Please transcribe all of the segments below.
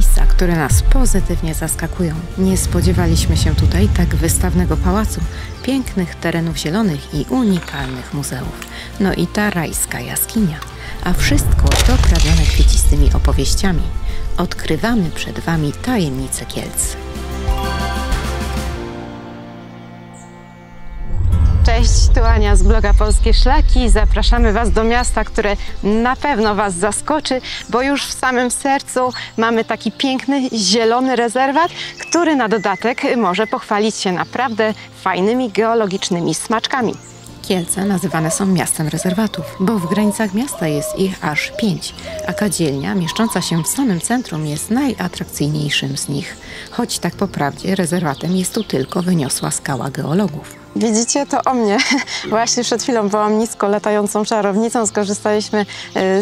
miejsca, które nas pozytywnie zaskakują. Nie spodziewaliśmy się tutaj tak wystawnego pałacu, pięknych terenów zielonych i unikalnych muzeów. No i ta rajska jaskinia. A wszystko doprawione kwiecistymi opowieściami. Odkrywamy przed Wami tajemnice Kielc. Cześć, tu Ania z bloga Polskie Szlaki. Zapraszamy Was do miasta, które na pewno Was zaskoczy, bo już w samym sercu mamy taki piękny, zielony rezerwat, który na dodatek może pochwalić się naprawdę fajnymi geologicznymi smaczkami. Kielce nazywane są miastem rezerwatów, bo w granicach miasta jest ich aż 5, a kadzielnia mieszcząca się w samym centrum jest najatrakcyjniejszym z nich. Choć tak po prawdzie rezerwatem jest tu tylko wyniosła skała geologów. Widzicie to o mnie. Właśnie przed chwilą byłam nisko latającą czarownicą, skorzystaliśmy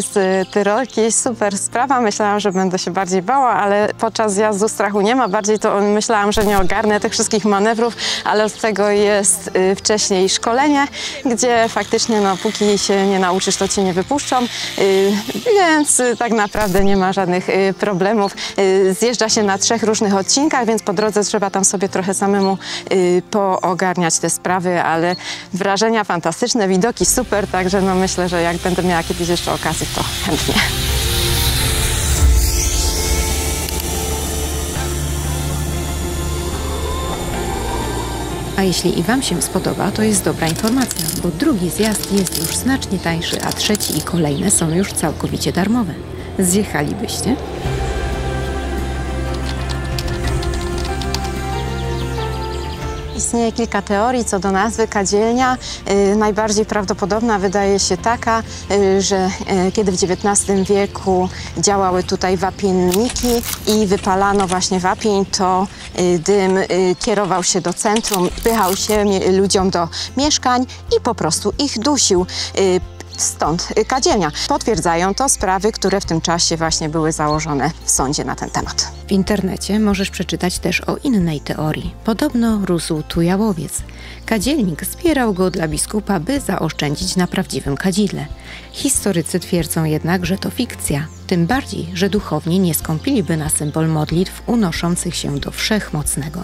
z tyrolki. Super sprawa, myślałam, że będę się bardziej bała, ale podczas jazdu strachu nie ma. Bardziej to myślałam, że nie ogarnę tych wszystkich manewrów, ale od tego jest wcześniej szkolenie, gdzie faktycznie póki się nie nauczysz, to cię nie wypuszczą, więc tak naprawdę nie ma żadnych problemów. Zjeżdża się na 3 różnych odcinkach, więc po drodze trzeba tam sobie trochę samemu poogarniać te sprawy, ale wrażenia fantastyczne, widoki super, także myślę, że jak będę miała kiedyś jeszcze okazję, to chętnie. A jeśli i Wam się spodoba, to jest dobra informacja, bo drugi zjazd jest już znacznie tańszy, a trzeci i kolejne są już całkowicie darmowe. Zjechalibyście? Istnieje kilka teorii co do nazwy kadzielnia. Najbardziej prawdopodobna wydaje się taka, że kiedy w XIX wieku działały tutaj wapienniki i wypalano właśnie wapień, to dym kierował się do centrum, wpychał się ludziom do mieszkań i po prostu ich dusił. Stąd kadzielnia. Potwierdzają to sprawy, które w tym czasie właśnie były założone w sądzie na ten temat. W internecie możesz przeczytać też o innej teorii. Podobno rósł tu jałowiec. Kadzielnik zbierał go dla biskupa, by zaoszczędzić na prawdziwym kadzidle. Historycy twierdzą jednak, że to fikcja. Tym bardziej, że duchowni nie skąpiliby na symbol modlitw unoszących się do Wszechmocnego.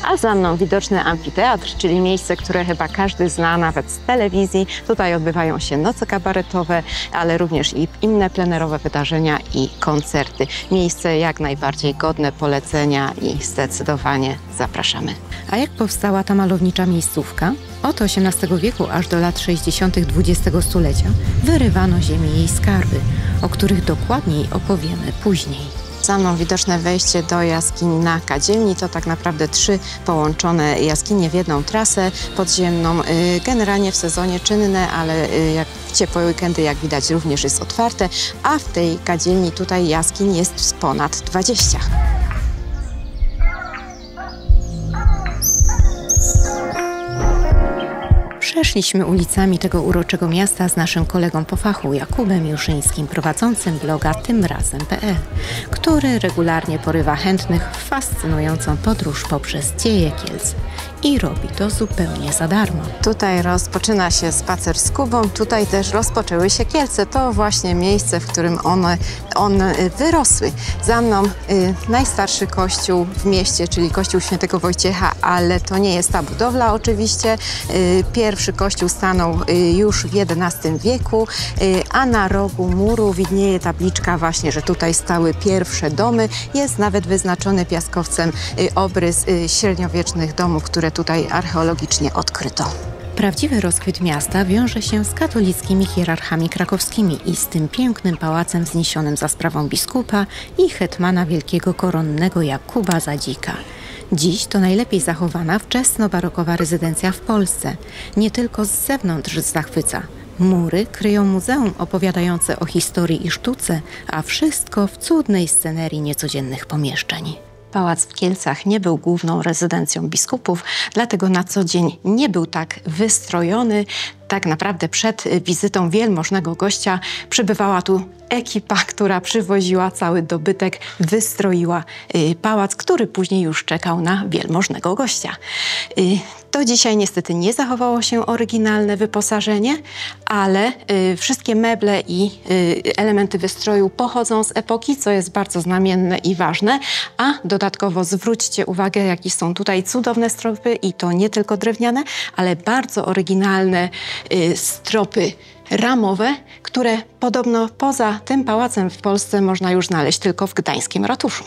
A za mną widoczny amfiteatr, czyli miejsce, które chyba każdy zna nawet z telewizji. Tutaj odbywają się noce kabaretowe, ale również i inne plenerowe wydarzenia i koncerty. Miejsce jak najbardziej godne polecenia i zdecydowanie zapraszamy. A jak powstała ta malownicza miejscówka? Od XVIII wieku aż do lat 60. XX stulecia wyrywano ziemi jej skarby, o których dokładniej opowiemy później. Za mną widoczne wejście do jaskini na kadzielni. To tak naprawdę 3 połączone jaskinie w jedną trasę podziemną. Generalnie w sezonie czynne, ale jak w ciepłe weekendy, jak widać, również jest otwarte. A w tej kadzielni tutaj jaskiń jest ponad 20. Przeszliśmy ulicami tego uroczego miasta z naszym kolegą po fachu, Jakubem Juszyńskim, prowadzącym bloga tymrazem.pl, który regularnie porywa chętnych w fascynującą podróż poprzez dzieje Kielc. I robi to zupełnie za darmo. Tutaj rozpoczyna się spacer z Kubą, tutaj też rozpoczęły się Kielce. To właśnie miejsce, w którym one wyrosły. Za mną najstarszy kościół w mieście, czyli kościół Świętego Wojciecha, ale to nie jest ta budowla oczywiście. Pierwszy kościół stanął już w XI wieku, a na rogu muru widnieje tabliczka właśnie, że tutaj stały pierwsze domy. Jest nawet wyznaczony piaskowcem obrys średniowiecznych domów, które tutaj archeologicznie odkryto. Prawdziwy rozkwit miasta wiąże się z katolickimi hierarchami krakowskimi i z tym pięknym pałacem wzniesionym za sprawą biskupa i hetmana wielkiego koronnego Jakuba Zadzika. Dziś to najlepiej zachowana wczesnobarokowa rezydencja w Polsce. Nie tylko z zewnątrz zachwyca. Mury kryją muzeum opowiadające o historii i sztuce, a wszystko w cudnej scenerii niecodziennych pomieszczeń. Pałac w Kielcach nie był główną rezydencją biskupów, dlatego na co dzień nie był tak wystrojony. Tak naprawdę przed wizytą wielmożnego gościa przybywała tu ekipa, która przywoziła cały dobytek, wystroiła pałac, który później już czekał na wielmożnego gościa. Do dzisiaj niestety nie zachowało się oryginalne wyposażenie, ale wszystkie meble i elementy wystroju pochodzą z epoki, co jest bardzo znamienne i ważne, a dodatkowo zwróćcie uwagę, jakie są tutaj cudowne stropy i to nie tylko drewniane, ale bardzo oryginalne stropy ramowe, które podobno poza tym pałacem w Polsce można już znaleźć tylko w gdańskim ratuszu.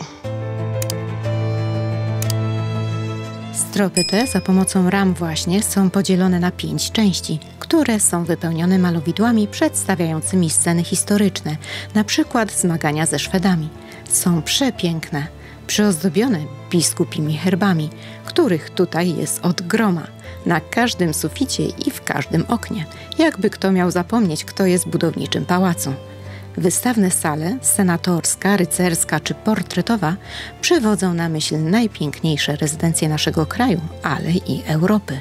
Stropy te za pomocą ram właśnie są podzielone na 5 części, które są wypełnione malowidłami przedstawiającymi sceny historyczne, na przykład zmagania ze Szwedami. Są przepiękne, przyozdobione biskupimi herbami, których tutaj jest od groma, na każdym suficie i w każdym oknie, jakby kto miał zapomnieć, kto jest w budowniczym pałacu. Wystawne sale, senatorska, rycerska czy portretowa, przywodzą na myśl najpiękniejsze rezydencje naszego kraju, ale i Europy.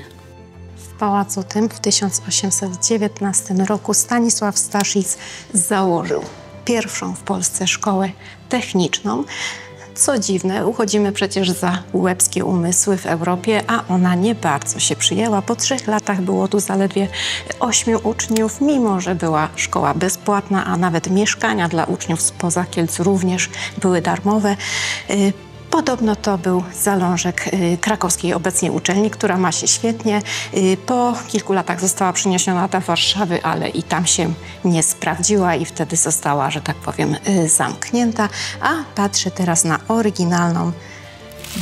W pałacu tym w 1819 roku Stanisław Staszic założył pierwszą w Polsce szkołę techniczną. Co dziwne, uchodzimy przecież za łebskie umysły w Europie, a ona nie bardzo się przyjęła. Po 3 latach było tu zaledwie 8 uczniów, mimo że była szkoła bezpłatna, a nawet mieszkania dla uczniów spoza Kielc również były darmowe. Podobno to był zalążek krakowskiej obecnie uczelni, która ma się świetnie. Po kilku latach została przeniesiona do Warszawy, ale i tam się nie sprawdziła i wtedy została, że tak powiem, zamknięta. A patrzę teraz na oryginalną,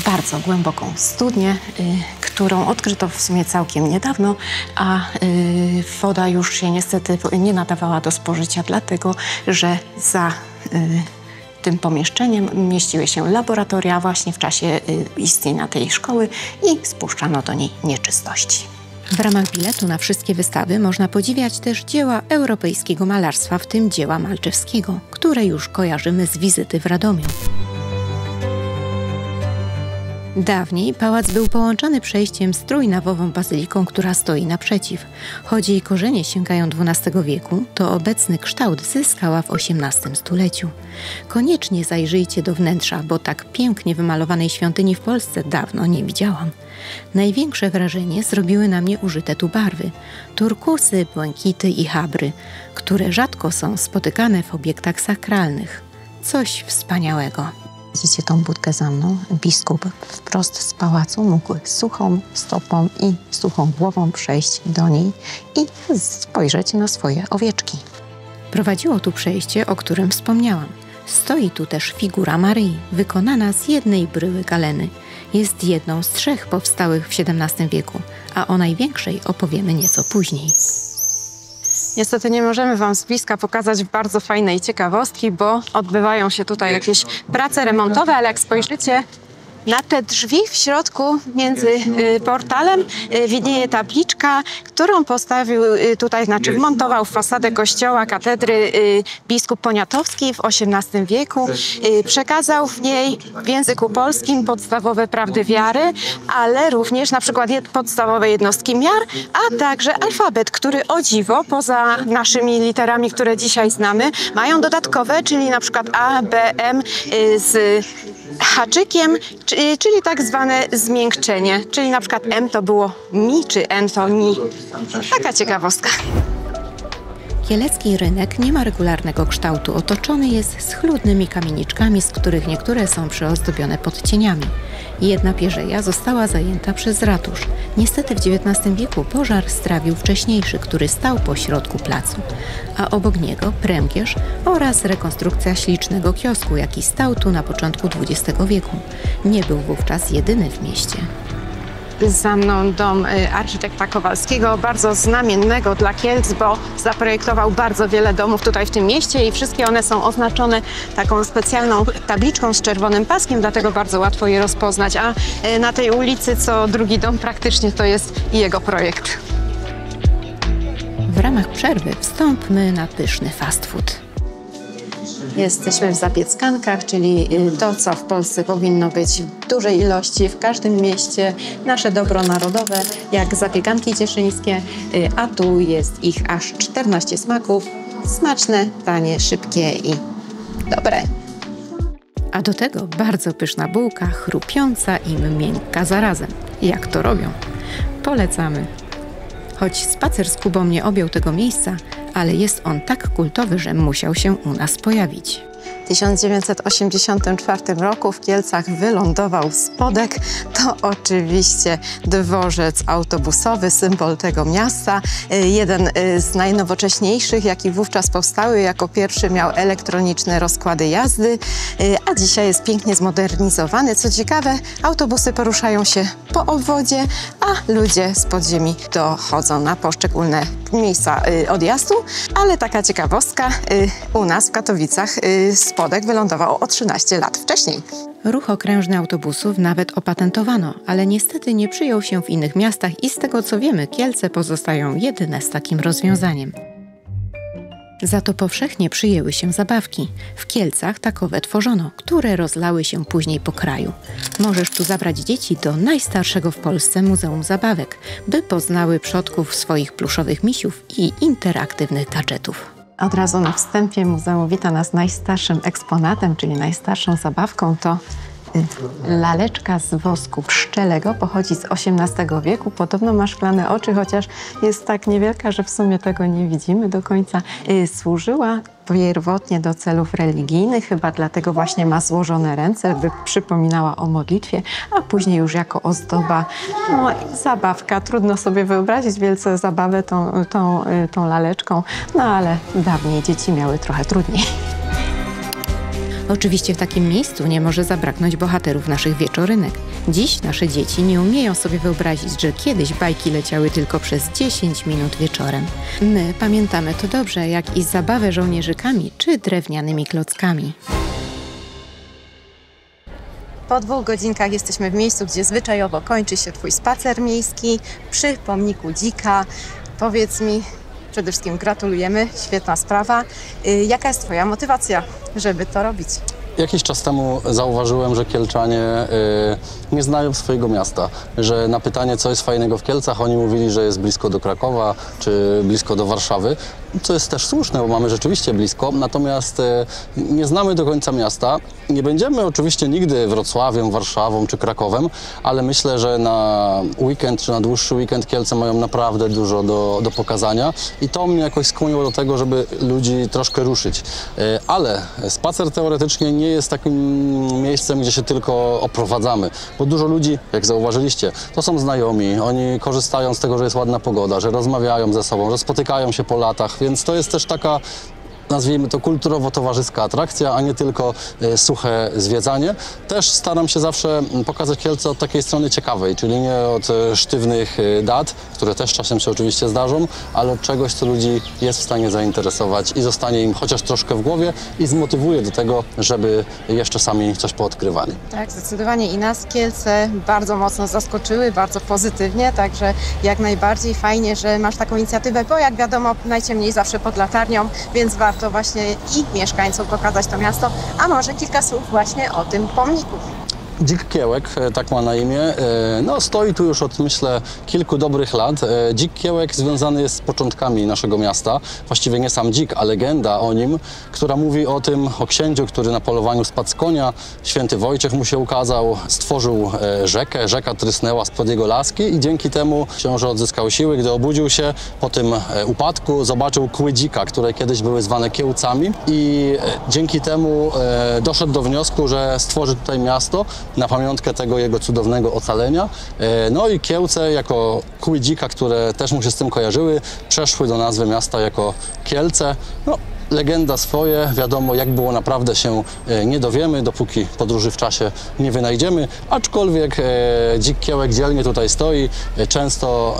bardzo głęboką studnię, którą odkryto w sumie całkiem niedawno, a woda już się niestety nie nadawała do spożycia, dlatego że za tym pomieszczeniem mieściły się laboratoria właśnie w czasie istnienia tej szkoły i spuszczano do niej nieczystości. W ramach biletu na wszystkie wystawy można podziwiać też dzieła europejskiego malarstwa, w tym dzieła Malczewskiego, które już kojarzymy z wizyty w Radomiu. Dawniej pałac był połączony przejściem z trójnawową bazyliką, która stoi naprzeciw. Choć jej korzenie sięgają XII wieku, to obecny kształt zyskała w XVIII stuleciu. Koniecznie zajrzyjcie do wnętrza, bo tak pięknie wymalowanej świątyni w Polsce dawno nie widziałam. Największe wrażenie zrobiły na mnie użyte tu barwy. Turkusy, błękity i chabry, które rzadko są spotykane w obiektach sakralnych. Coś wspaniałego. Widzicie tą budkę za mną? Biskup wprost z pałacu mógł suchą stopą i suchą głową przejść do niej i spojrzeć na swoje owieczki. Prowadziło tu przejście, o którym wspomniałam. Stoi tu też figura Maryi, wykonana z jednej bryły galeny. Jest jedną z 3 powstałych w XVII wieku, a o największej opowiemy nieco później. Niestety nie możemy Wam z bliska pokazać bardzo fajnej ciekawostki, bo odbywają się tutaj jakieś prace remontowe, ale jak spojrzycie na te drzwi w środku między portalem widnieje tabliczka, którą postawił tutaj, znaczy wmontował w fasadę kościoła katedry biskup Poniatowski w XVIII wieku. Przekazał w niej w języku polskim podstawowe prawdy wiary, ale również na przykład podstawowe jednostki miar, a także alfabet, który o dziwo poza naszymi literami, które dzisiaj znamy, mają dodatkowe, czyli na przykład A, B, M z haczykiem, czyli tak zwane zmiękczenie, czyli na przykład M to było mi, czy N to ni. Taka ciekawostka. Kielecki rynek nie ma regularnego kształtu, otoczony jest schludnymi kamieniczkami, z których niektóre są przyozdobione podcieniami. Jedna pierzeja została zajęta przez ratusz. Niestety w XIX wieku pożar strawił wcześniejszy, który stał po środku placu, a obok niego pręgierz oraz rekonstrukcja ślicznego kiosku, jaki stał tu na początku XX wieku. Nie był wówczas jedyny w mieście. Za mną dom architekta Kowalskiego, bardzo znamiennego dla Kielc, bo zaprojektował bardzo wiele domów tutaj w tym mieście i wszystkie one są oznaczone taką specjalną tabliczką z czerwonym paskiem, dlatego bardzo łatwo je rozpoznać, a na tej ulicy co drugi dom praktycznie to jest jego projekt. W ramach przerwy wstąpmy na pyszny fast food. Jesteśmy w zapieckankach, czyli to, co w Polsce powinno być w dużej ilości, w każdym mieście. Nasze dobro narodowe, jak zapiekanki cieszyńskie, a tu jest ich aż 14 smaków. Smaczne, tanie, szybkie i dobre. A do tego bardzo pyszna bułka, chrupiąca i miękka zarazem. Jak to robią? Polecamy. Choć spacer z Kubą nie objął tego miejsca, ale jest on tak kultowy, że musiał się u nas pojawić. W 1984 roku w Kielcach wylądował spodek. To oczywiście dworzec autobusowy, symbol tego miasta. Jeden z najnowocześniejszych, jaki wówczas powstały. Jako pierwszy miał elektroniczne rozkłady jazdy, a dzisiaj jest pięknie zmodernizowany. Co ciekawe, autobusy poruszają się po obwodzie, a ludzie z podziemi dochodzą na poszczególne miejsca odjazdu. Ale taka ciekawostka, u nas w Katowicach spodek wylądował o 13 lat wcześniej. Ruch okrężny autobusów nawet opatentowano, ale niestety nie przyjął się w innych miastach i z tego co wiemy, Kielce pozostają jedyne z takim rozwiązaniem. Za to powszechnie przyjęły się zabawki. W Kielcach takowe tworzono, które rozlały się później po kraju. Możesz tu zabrać dzieci do najstarszego w Polsce Muzeum Zabawek, by poznały przodków swoich pluszowych misiów i interaktywnych gadżetów. Od razu na wstępie muzeum wita nas najstarszym eksponatem, czyli najstarszą zabawką. To laleczka z wosku pszczelego, pochodzi z XVIII wieku. Podobno ma szklane oczy, chociaż jest tak niewielka, że w sumie tego nie widzimy do końca. Służyła pierwotnie do celów religijnych, chyba dlatego właśnie ma złożone ręce, by przypominała o modlitwie, a później już jako ozdoba. No, zabawka, trudno sobie wyobrazić wielce zabawę tą laleczką, no ale dawniej dzieci miały trochę trudniej. Oczywiście w takim miejscu nie może zabraknąć bohaterów naszych wieczorynek. Dziś nasze dzieci nie umieją sobie wyobrazić, że kiedyś bajki leciały tylko przez 10 minut wieczorem. My pamiętamy to dobrze, jak i zabawę żołnierzykami czy drewnianymi klockami. Po 2 godzinkach jesteśmy w miejscu, gdzie zwyczajowo kończy się Twój spacer miejski przy pomniku dzika. Powiedz mi, przede wszystkim gratulujemy, świetna sprawa. Jaka jest Twoja motywacja, żeby to robić? Jakiś czas temu zauważyłem, że Kielczanie nie znają swojego miasta, że na pytanie, co jest fajnego w Kielcach, oni mówili, że jest blisko do Krakowa czy blisko do Warszawy, co jest też słuszne, bo mamy rzeczywiście blisko, natomiast nie znamy do końca miasta. Nie będziemy oczywiście nigdy Wrocławiem, Warszawą czy Krakowem, ale myślę, że na weekend czy na dłuższy weekend Kielce mają naprawdę dużo do pokazania i to mnie jakoś skłoniło do tego, żeby ludzi troszkę ruszyć. Ale spacer teoretycznie nie jest takim miejscem, gdzie się tylko oprowadzamy, bo dużo ludzi, jak zauważyliście, to są znajomi, oni korzystają z tego, że jest ładna pogoda, że rozmawiają ze sobą, że spotykają się po latach, więc to jest też taka, nazwijmy to, kulturowo-towarzyska atrakcja, a nie tylko suche zwiedzanie. Też staram się zawsze pokazać Kielce od takiej strony ciekawej, czyli nie od sztywnych dat, które też czasem się oczywiście zdarzą, ale od czegoś, co ludzi jest w stanie zainteresować i zostanie im chociaż troszkę w głowie i zmotywuje do tego, żeby jeszcze sami coś poodkrywali. Tak, zdecydowanie i nas Kielce bardzo mocno zaskoczyły, bardzo pozytywnie, także jak najbardziej fajnie, że masz taką inicjatywę, bo jak wiadomo, najciemniej zawsze pod latarnią, więc warto właśnie i mieszkańcom pokazać to miasto, a może kilka słów właśnie o tym pomniku. Dzik Kiełek, tak ma na imię, no stoi tu już od, myślę, kilku dobrych lat. Dzik Kiełek związany jest z początkami naszego miasta, właściwie nie sam dzik, a legenda o nim, która mówi o tym, o księciu, który na polowaniu spadł z konia, święty Wojciech mu się ukazał, stworzył rzekę, rzeka trysnęła spod jego laski i dzięki temu książę odzyskał siły, gdy obudził się po tym upadku, zobaczył kły dzika, które kiedyś były zwane Kiełcami i dzięki temu doszedł do wniosku, że stworzy tutaj miasto na pamiątkę tego jego cudownego ocalenia. No i Kielce jako kły dzika, które też mu się z tym kojarzyły, przeszły do nazwy miasta jako Kielce. No, legenda swoje, wiadomo, jak było naprawdę się nie dowiemy, dopóki podróży w czasie nie wynajdziemy, aczkolwiek Dzik Kiełek dzielnie tutaj stoi, często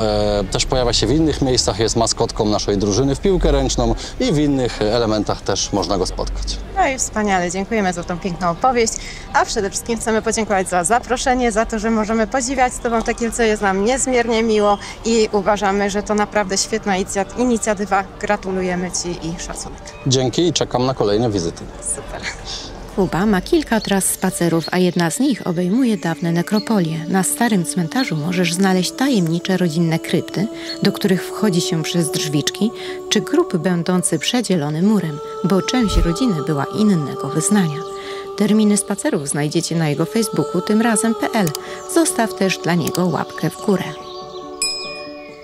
też pojawia się w innych miejscach, jest maskotką naszej drużyny w piłkę ręczną i w innych elementach też można go spotkać. No i wspaniale, dziękujemy za tą piękną opowieść, a przede wszystkim chcemy podziękować za zaproszenie, za to, że możemy podziwiać z Tobą te Kielce, jest nam niezmiernie miło i uważamy, że to naprawdę świetna inicjatywa. Gratulujemy Ci i szacunek. Dzięki i czekam na kolejne wizyty. Super. Kuba ma kilka tras spacerów, a jedna z nich obejmuje dawne nekropolie. Na starym cmentarzu możesz znaleźć tajemnicze rodzinne krypty, do których wchodzi się przez drzwiczki, czy grób będący przedzielony murem, bo część rodziny była innego wyznania. Terminy spacerów znajdziecie na jego Facebooku, tym razem.pl. Zostaw też dla niego łapkę w górę.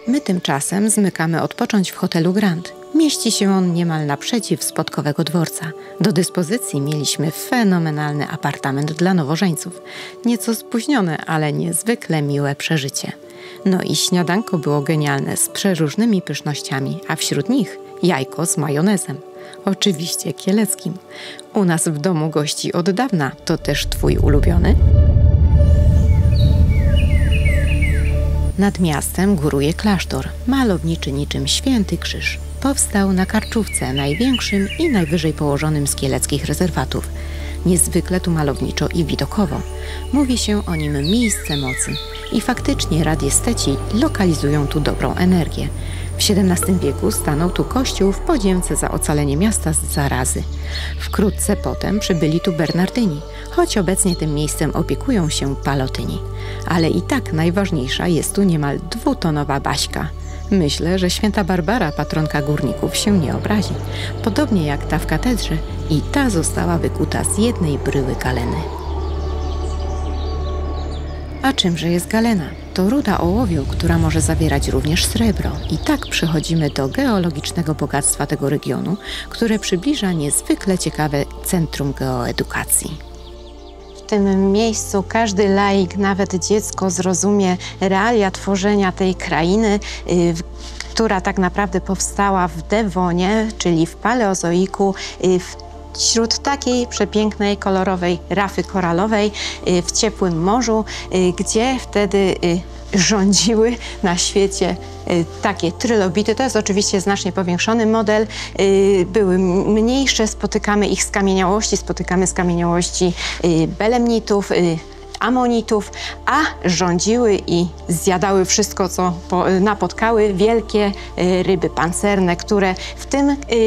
My tymczasem zmykamy odpocząć w hotelu Grand. Mieści się on niemal naprzeciw Spodkowego Dworca. Do dyspozycji mieliśmy fenomenalny apartament dla nowożeńców. Nieco spóźnione, ale niezwykle miłe przeżycie. No i śniadanko było genialne, z przeróżnymi pysznościami, a wśród nich jajko z majonezem. Oczywiście kieleckim. U nas w domu gości od dawna. To też twój ulubiony? Nad miastem góruje klasztor, malowniczy niczym Święty Krzyż. Powstał na Karczówce, największym i najwyżej położonym z kieleckich rezerwatów. Niezwykle tu malowniczo i widokowo. Mówi się o nim miejsce mocy i faktycznie radiesteci lokalizują tu dobrą energię. W XVII wieku stanął tu kościół w podzięce za ocalenie miasta z zarazy. Wkrótce potem przybyli tu Bernardyni, choć obecnie tym miejscem opiekują się Palotyni. Ale i tak najważniejsza jest tu niemal 2-tonowa Baśka. Myślę, że święta Barbara, patronka górników, się nie obrazi. Podobnie jak ta w katedrze, i ta została wykuta z jednej bryły galeny. A czymże jest galena? To ruda ołowiu, która może zawierać również srebro. I tak przechodzimy do geologicznego bogactwa tego regionu, które przybliża niezwykle ciekawe centrum geoedukacji. W tym miejscu każdy laik, nawet dziecko, zrozumie realia tworzenia tej krainy, która tak naprawdę powstała w Dewonie, czyli w Paleozoiku, wśród takiej przepięknej, kolorowej rafy koralowej w ciepłym morzu, gdzie wtedy rządziły na świecie takie trylobity. To jest oczywiście znacznie powiększony model. Były mniejsze, spotykamy ich skamieniałości, spotykamy skamieniałości belemnitów, amonitów, a rządziły i zjadały wszystko, co napotkały wielkie ryby pancerne, które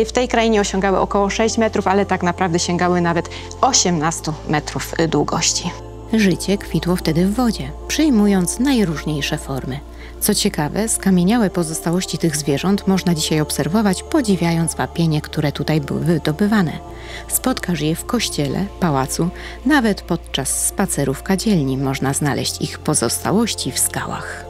w tej krainie osiągały około 6 metrów, ale tak naprawdę sięgały nawet 18 metrów długości. Życie kwitło wtedy w wodzie, przyjmując najróżniejsze formy. Co ciekawe, skamieniałe pozostałości tych zwierząt można dzisiaj obserwować, podziwiając wapienie, które tutaj były wydobywane. Spotkasz je w kościele, pałacu, nawet podczas spacerów kadzielni można znaleźć ich pozostałości w skałach.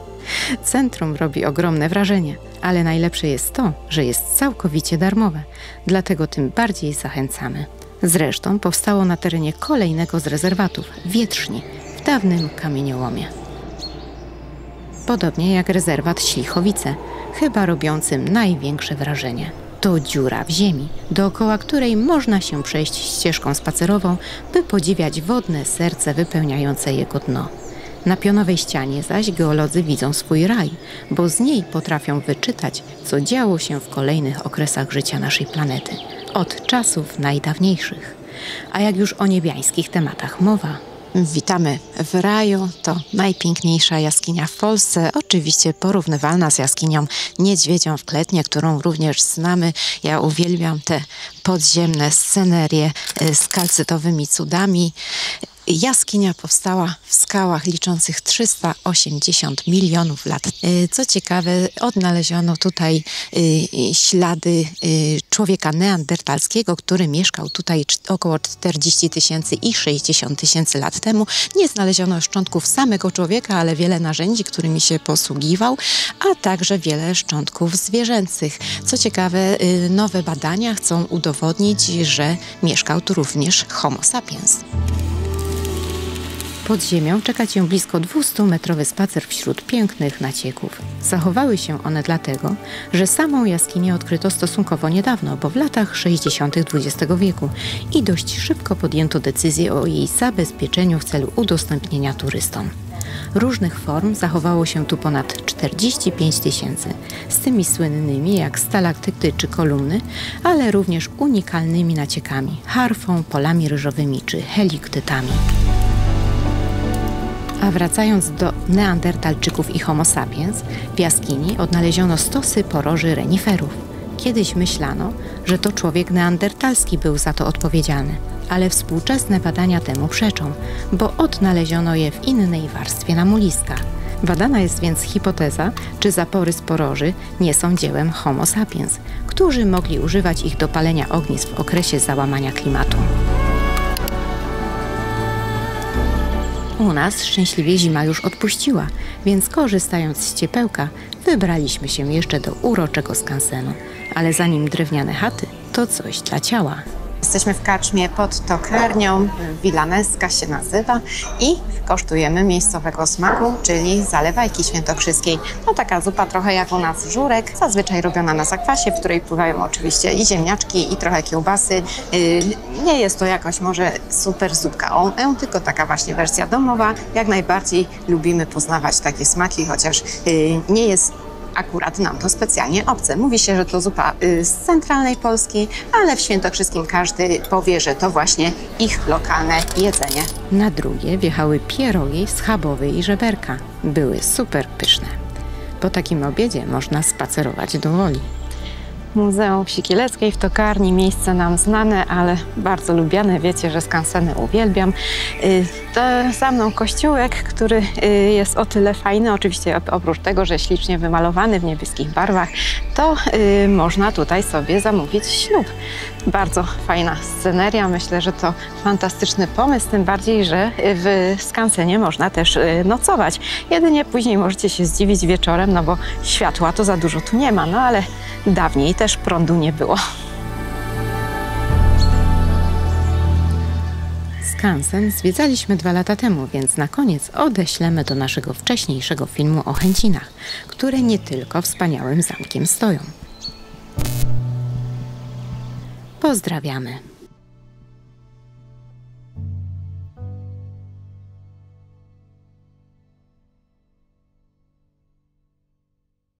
Centrum robi ogromne wrażenie, ale najlepsze jest to, że jest całkowicie darmowe, dlatego tym bardziej zachęcamy. Zresztą powstało na terenie kolejnego z rezerwatów, Wietrzni, w dawnym kamieniołomie. Podobnie jak rezerwat Ślichowice, chyba robiącym największe wrażenie. To dziura w ziemi, dookoła której można się przejść ścieżką spacerową, by podziwiać wodne serce wypełniające jego dno. Na pionowej ścianie zaś geolodzy widzą swój raj, bo z niej potrafią wyczytać, co działo się w kolejnych okresach życia naszej planety, od czasów najdawniejszych. A jak już o niebiańskich tematach mowa, witamy w raju. To najpiękniejsza jaskinia w Polsce, oczywiście porównywalna z jaskinią Niedźwiedzią w Kletnie, którą również znamy. Ja uwielbiam te podziemne scenerie z kalcytowymi cudami. Jaskinia powstała w skałach liczących 380 milionów lat. Co ciekawe, odnaleziono tutaj ślady człowieka neandertalskiego, który mieszkał tutaj około 40 000 i 60 000 lat temu. Nie znaleziono szczątków samego człowieka, ale wiele narzędzi, którymi się posługiwał, a także wiele szczątków zwierzęcych. Co ciekawe, nowe badania chcą udowodnić, że mieszkał tu również Homo sapiens. Pod ziemią czeka cię blisko 200-metrowy spacer wśród pięknych nacieków. Zachowały się one dlatego, że samą jaskinię odkryto stosunkowo niedawno, bo w latach 60. XX wieku i dość szybko podjęto decyzję o jej zabezpieczeniu w celu udostępnienia turystom. Różnych form zachowało się tu ponad 45 000, z tymi słynnymi jak stalaktyty czy kolumny, ale również unikalnymi naciekami, harfą, polami ryżowymi czy heliktytami. A wracając do neandertalczyków i homo sapiens, w jaskini odnaleziono stosy poroży reniferów. Kiedyś myślano, że to człowiek neandertalski był za to odpowiedzialny, ale współczesne badania temu przeczą, bo odnaleziono je w innej warstwie namuliska. Badana jest więc hipoteza, czy zapory z poroży nie są dziełem homo sapiens, którzy mogli używać ich do palenia ognisk w okresie załamania klimatu. U nas szczęśliwie zima już odpuściła, więc korzystając z ciepełka, wybraliśmy się jeszcze do uroczego skansenu. Ale zanim drewniane chaty, to coś dla ciała. Jesteśmy w karczmie pod Tokarnią, Wilaneska się nazywa i kosztujemy miejscowego smaku, czyli zalewajki świętokrzyskiej. To taka zupa trochę jak u nas żurek, zazwyczaj robiona na zakwasie, w której pływają oczywiście i ziemniaczki, i trochę kiełbasy. Nie jest to jakaś może super zupka, tylko taka właśnie wersja domowa. Jak najbardziej lubimy poznawać takie smaki, chociaż nie jest akurat nam to specjalnie obce. Mówi się, że to zupa z centralnej Polski, ale w Świętokrzyskim każdy powie, że to właśnie ich lokalne jedzenie. Na drugie wjechały pierogi schabowe i żeberka. Były super pyszne. Po takim obiedzie można spacerować do Woli. Muzeum Wsi Kieleckiej w Tokarni, miejsce nam znane, ale bardzo lubiane. Wiecie, że skanseny uwielbiam. Za mną kościółek, który jest o tyle fajny, oczywiście oprócz tego, że ślicznie wymalowany w niebieskich barwach, to można tutaj sobie zamówić ślub. Bardzo fajna sceneria, myślę, że to fantastyczny pomysł, tym bardziej, że w skansenie można też nocować. Jedynie później możecie się zdziwić wieczorem, no bo światła to za dużo tu nie ma, no ale dawniej też prądu nie było. Skansen zwiedzaliśmy 2 lata temu, więc na koniec odeślemy do naszego wcześniejszego filmu o Chęcinach, które nie tylko wspaniałym zamkiem stoją. Pozdrawiamy.